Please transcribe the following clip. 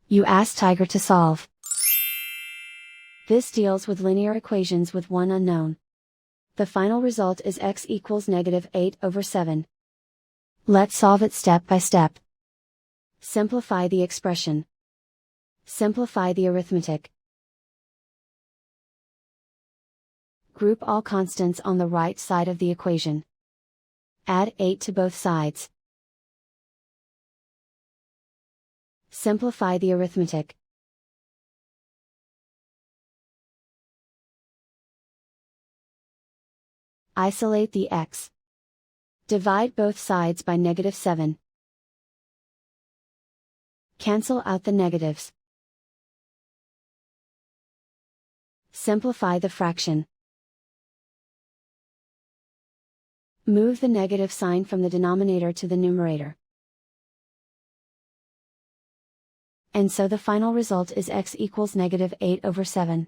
You ask Tiger to solve. This deals with linear equations with one unknown. The final result is x equals -8/7. Let's solve it step by step. Simplify the expression. Simplify the arithmetic. Group all constants on the right side of the equation. Add 8 to both sides. Simplify the arithmetic. Isolate the x. Divide both sides by -7. Cancel out the negatives. Simplify the fraction. Move the negative sign from the denominator to the numerator. And so the final result is x equals -8/7.